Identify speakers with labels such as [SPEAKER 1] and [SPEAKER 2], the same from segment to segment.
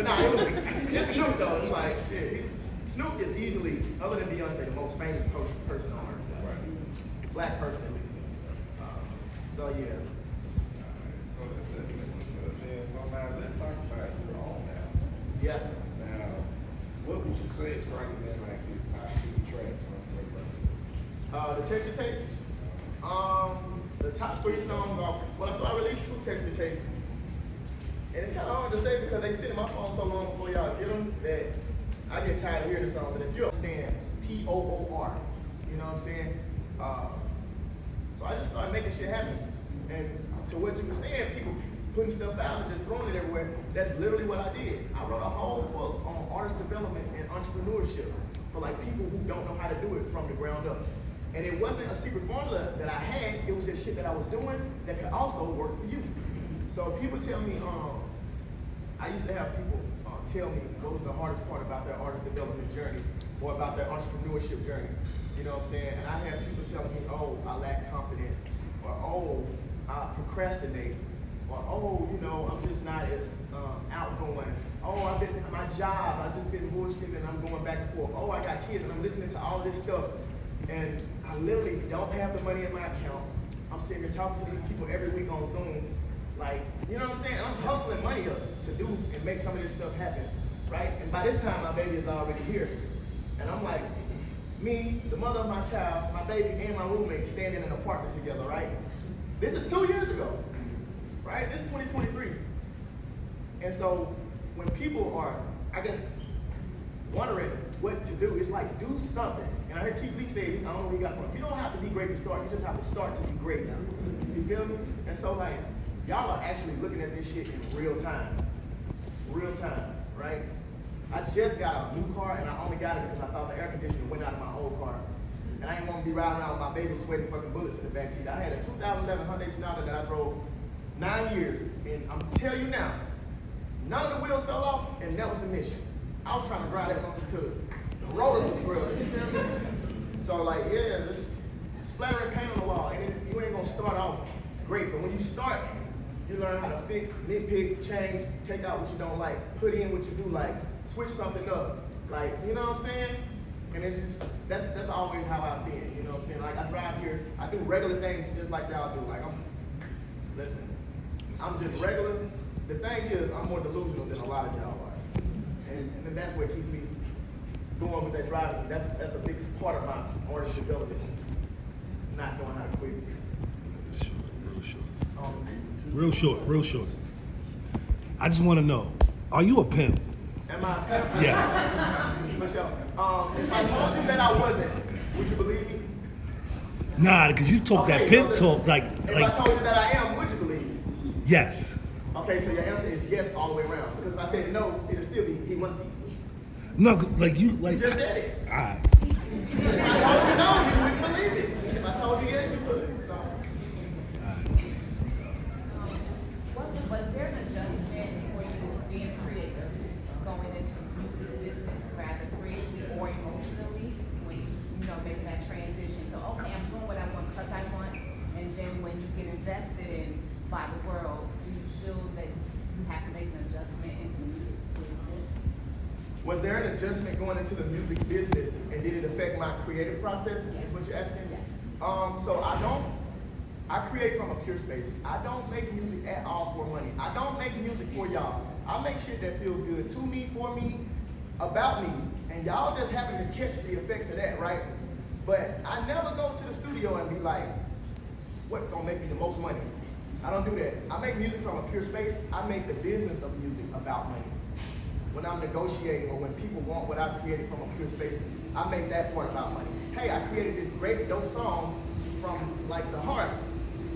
[SPEAKER 1] But nah, it's Snoop though. It's like shit. Snoop is easily, other than Beyonce, the most famous person on earth. Right. Black person at least. So yeah.
[SPEAKER 2] So now let's talk about your own now.
[SPEAKER 1] Yeah.
[SPEAKER 2] Now, what would you say is ranking in like the top 3 tracks on the
[SPEAKER 1] The texture tapes. The top 3 songs off. Well, so I released 2 texture tapes, and it's kind of hard to say because they sit in my phone so long before y'all get them that I get tired of hearing the songs. And if you understand POOR, you know what I'm saying? So I just started making shit happen. And to what you were saying, people putting stuff out and just throwing it everywhere, that's literally what I did. I wrote a whole book on artist development and entrepreneurship for like people who don't know how to do it from the ground up. And it wasn't a secret formula that I had, it was just shit that I was doing that could also work for you. So people tell me, I used to have people tell me what was the hardest part about their artist development journey or about their entrepreneurship journey. You know what I'm saying? And I had people telling me, oh, I lack confidence, or oh, I procrastinate, or oh, you know, I'm just not as outgoing. Oh, my job, I've just been bullshitting and I'm going back and forth. Oh, I got kids and I'm listening to all this stuff and I literally don't have the money in my account. I'm sitting here talking to these people every week on Zoom. Like, you know what I'm saying? I'm hustling money up to do and make some of this stuff happen, right? And by this time, my baby is already here. And I'm like, me, the mother of my child, my baby, and my roommate standing in an apartment together, right? This is 2 years ago, right? This is 2023. And so when people are, I guess, wondering what to do, it's like, do something. And I heard Keith Lee say, I don't know where he got from. You don't have to be great to start, you just have to start to be great. You feel me? And so like, y'all are actually looking at this shit in real time. Real time, right? I just got a new car and I only got it because I thought the air conditioner went out of my old car. And I ain't want to be riding around with my baby sweating fucking bullets in the backseat. I had a 2011 Hyundai Sonata that I drove 9 years. And I'm tell you now, none of the wheels fell off and that was the mission. I was trying to drive that motherfucker to the rollers was scrubbed. You feel me? So like, yeah, just splattering paint on the wall. And you ain't gonna start off great, but when you start, you learn how to fix, nitpick, change, take out what you don't like, put in what you do like, switch something up. Like, you know what I'm saying? And it's just, that's always how I've been, you know what I'm saying? Like, I drive here, I do regular things just like y'all do. Like, I'm just regular. The thing is, I'm more delusional than a lot of y'all are. And that's what keeps me going with that driving. That's a big part of my artist development, just not knowing how to quit.
[SPEAKER 3] Real short. I just want to know, are you a pimp?
[SPEAKER 1] Am I a pimp?
[SPEAKER 3] Yes.
[SPEAKER 1] For sure. If I told you that I wasn't, would you believe me?
[SPEAKER 3] Nah, because you talk that pimp talk like.
[SPEAKER 1] If I told you that I am, would you believe me?
[SPEAKER 3] Yes.
[SPEAKER 1] Okay, so your answer is yes all the way around. Because if I said no, it'll still be he must be.
[SPEAKER 3] No, like you like.
[SPEAKER 1] You just said it.
[SPEAKER 3] All right.
[SPEAKER 1] If I told you no, you wouldn't believe it. If I told you yes, you would. So.
[SPEAKER 4] Was there an adjustment for you being creative, going into music business rather creatively or emotionally, when you know making that transition? So okay, I'm doing what I want because I want, and then when you get invested in by the world, do you feel that you have to make an adjustment into the music business?
[SPEAKER 1] Was there an adjustment going into the music business, and did it affect my creative process?
[SPEAKER 4] Yes.
[SPEAKER 1] Is what you're asking?
[SPEAKER 4] Yes.
[SPEAKER 1] So I create from a pure space. I don't make music at all for money. I don't make music for y'all. I make shit that feels good to me, for me, about me. And y'all just happen to catch the effects of that, right? But I never go to the studio and be like, what gonna make me the most money? I don't do that. I make music from a pure space. I make the business of music about money. When I'm negotiating or when people want what I've created from a pure space, I make that part about money. Hey, I created this great dope song from like the heart.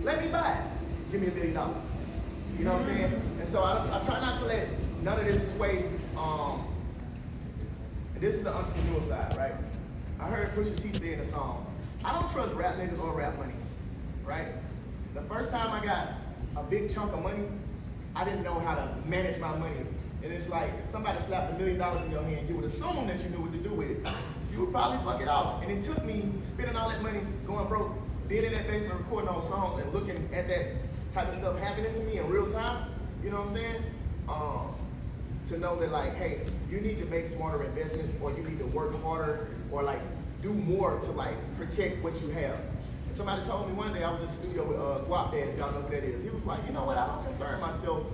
[SPEAKER 1] Let me buy it. Give me $1 million. You know what I'm saying? And so I try not to let none of this sway. And this is the entrepreneur side, right? I heard Pusha T say in the song, I don't trust rap niggas or rap money, right? The first time I got a big chunk of money, I didn't know how to manage my money. And it's like, if somebody slapped $1 million in your hand, you would assume that you knew what to do with it. You would probably fuck it off. And it took me spending all that money, going broke, being in that basement recording those songs and looking at that type of stuff happening to me in real time, you know what I'm saying? to know that like, hey, you need to make smarter investments, or you need to work harder, or like do more to like protect what you have. And somebody told me one day, I was in the studio with Guap Dad, if y'all know who that is. He was like, you know what, I don't concern myself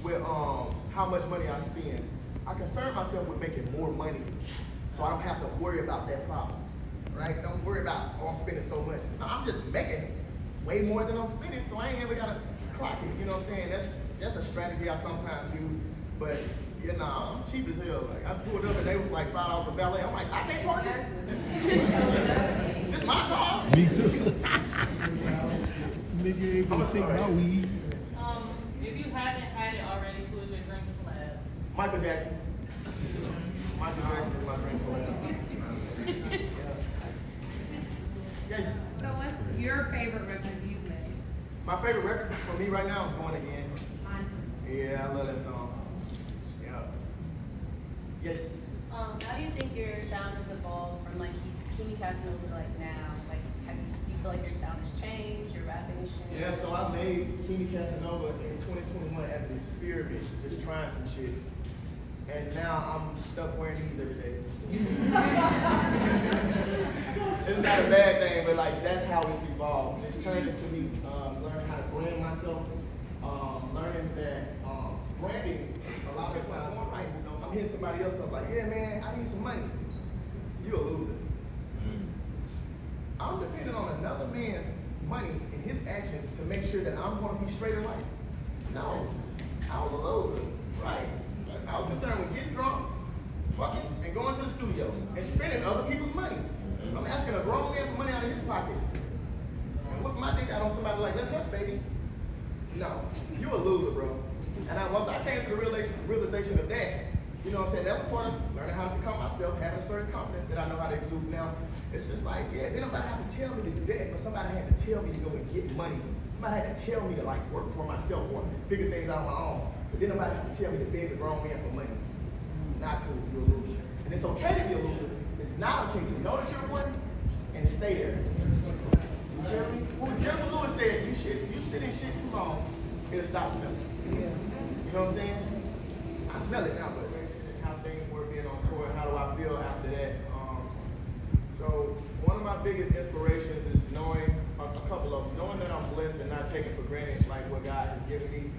[SPEAKER 1] with how much money I spend. I concern myself with making more money so I don't have to worry about that problem, right? Don't worry about, oh, I'm spending so much. No, I'm just making way more than I'm spending, so I ain't ever gotta clock it, you know what I'm saying? That's a strategy I sometimes use, but you know, I'm cheap as hell. Like, I pulled up and they was like $5 for valet. I'm like, I can't park it. This my car.
[SPEAKER 3] Me too. Nigga ain't gonna take my weed.
[SPEAKER 5] If you haven't had it already, who is your drink collab?
[SPEAKER 1] Michael Jackson. Michael Jackson is my drink collab. Yes.
[SPEAKER 6] So what's your favorite record you've made?
[SPEAKER 1] My favorite record for me right now is Born Again.
[SPEAKER 6] Mine too.
[SPEAKER 1] Yeah, I love that song. Yeah. Yes.
[SPEAKER 7] How do you think your sound has evolved from like Akeem Casanova to like now? Like, do you feel like your sound has changed, your rapping has changed?
[SPEAKER 1] Yeah, so I made Akeem Casanova in 2021 as an experiment, just trying some shit. And now I'm stuck wearing these every day. It's not a bad thing, but like that's how it's evolved. It's turned into me learning how to brand myself, learning that branding a lot of times I'm hitting somebody else up like, yeah man, I need some money. You a loser. I'm depending on another man's money and his actions to make sure that I'm going to be straight in life. No, I was a loser, right? I was concerned with getting drunk, fucking, and going to the studio and spending other people's money. I'm asking a grown man for money out of his pocket. And whipping my dick out on somebody like, let's hush, baby. No, you a loser, bro. And once I came to the realization of that, you know what I'm saying, that's a part of learning how to become myself, having a certain confidence that I know how to exude now. It's just like, yeah, then nobody had to tell me to do that, but somebody had to tell me to go and get money. Somebody had to tell me to like work for myself or figure things out on my own. But then nobody had to tell me to beg a grown man for money. Not cool, you're a loser. And it's okay to be a loser. It's not okay to know that you're one and stay there. You feel me? Jennifer Lewis said, you sit in shit too long, it'll stop smelling. You know what I'm saying? I smell it now, but how things were being on tour, how do I feel after that? So one of my biggest inspirations is knowing a couple of them, knowing that I'm blessed and not taking for granted like what God has given me,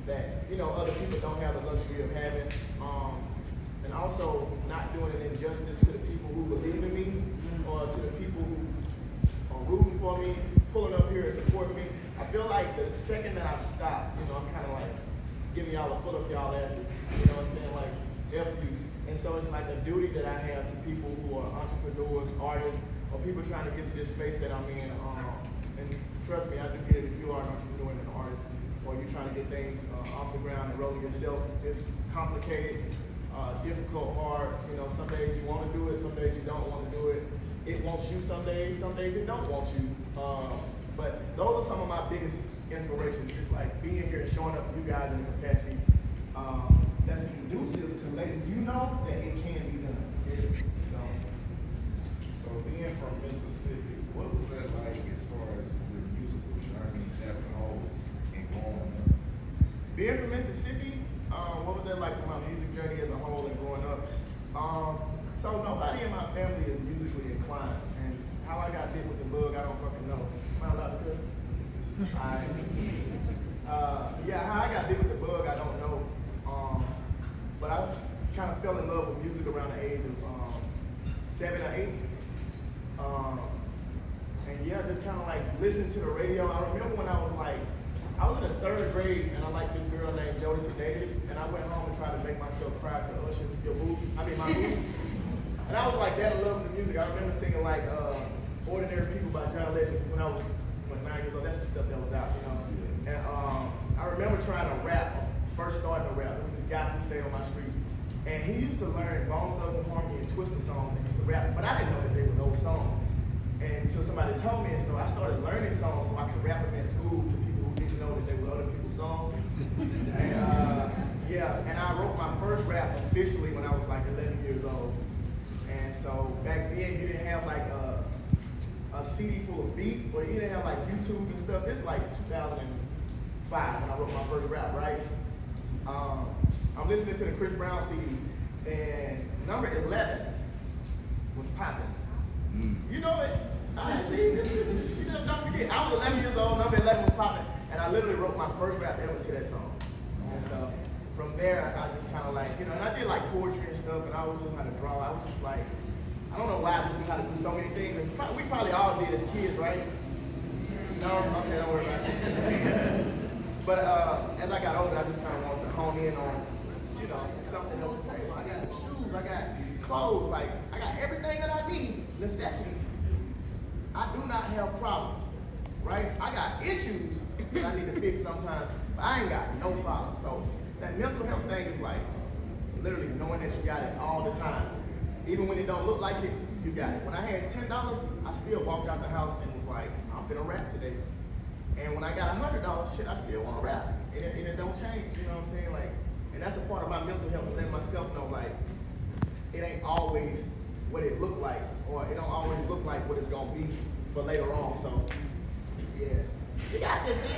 [SPEAKER 1] that you know other people don't have the luxury of having, and also not doing an injustice to the people who believe in me or to the people who are rooting for me, pulling up here and supporting me. I feel like the second that I stop, you know, I'm kind of like giving y'all a foot up y'all asses, you know what I'm saying, like F you. And so it's like a duty that I have to people who are entrepreneurs, artists, or people trying to get to this space that I'm in. And trust me, I do get it if you are an entrepreneur and an artist, or you're trying to get things off the ground and rolling yourself. It's complicated, difficult, hard. You know, some days you want to do it, some days you don't want to do it. It wants you some days it don't want you. But those are some of my biggest inspirations, just like being here and showing up for you guys in the capacity that's conducive to letting you know that it can be done.
[SPEAKER 2] So being from Mississippi, what was that like as far as the musical journey as a whole and growing up?
[SPEAKER 1] Being from Mississippi, what was that like for my music journey as a whole and growing up? So nobody in my family is musically inclined, and how I got bit with the bug, I don't fucking know. Am I allowed to cuss? Yeah, how I got bit with the bug, I don't know. But I kind of fell in love with music around the age of 7 or 8. And yeah, just kind of like listen to the radio. I remember when I was in the 3rd grade and I liked this girl named Jodeci Davis, and I went home and tried to make myself cry to Usher, my boo. And I was like that in love with the music. I remember singing like Ordinary People by John Legend when I was 9 years old. That's the stuff that was out, you know. And I remember trying to rap, first starting to rap. There was this guy who stayed on my street, and he used to learn Bone Thugs and Harmony and Twister songs and used to rap, but I didn't know that they were those songs. And until somebody told me, and so I started learning songs so I could rap them in school to people who didn't know that they were other people's songs. And I wrote my first rap officially when I was like 11 years old. And so back then you didn't have like a CD full of beats, or you didn't have like YouTube and stuff. This is like 2005 when I wrote my first rap, right? I'm I'm listening to the Chris Brown CD, and number 11 was popping. You know it. I see, this is, you just don't forget. I was 11 years old, number 11 was popping, and I literally wrote my first rap ever to that song. And so from there, I just kind of like, you know, and I did like poetry and stuff, and I always knew how to draw. I was just like, I don't know why I just knew how to do so many things. And we probably all did as kids, right? No? Okay, don't worry about it. But as I got older, I just kind of wanted to hone in on, you know, something that was cool. I got shoes, I got clothes, like, I got everything that I need, necessities. I do not have problems, right? I got issues that I need to fix sometimes, but I ain't got no problems. So that mental health thing is like literally knowing that you got it all the time. Even when it don't look like it, you got it. When I had $10, I still walked out the house and was like, I'm finna rap today. And when I got $100, shit, I still wanna rap. And it don't change, you know what I'm saying? Like, and that's a part of my mental health, letting myself know, like, it ain't always what it looked like, or it don't always look like what it's gonna be for later on. So, yeah. You got this, man.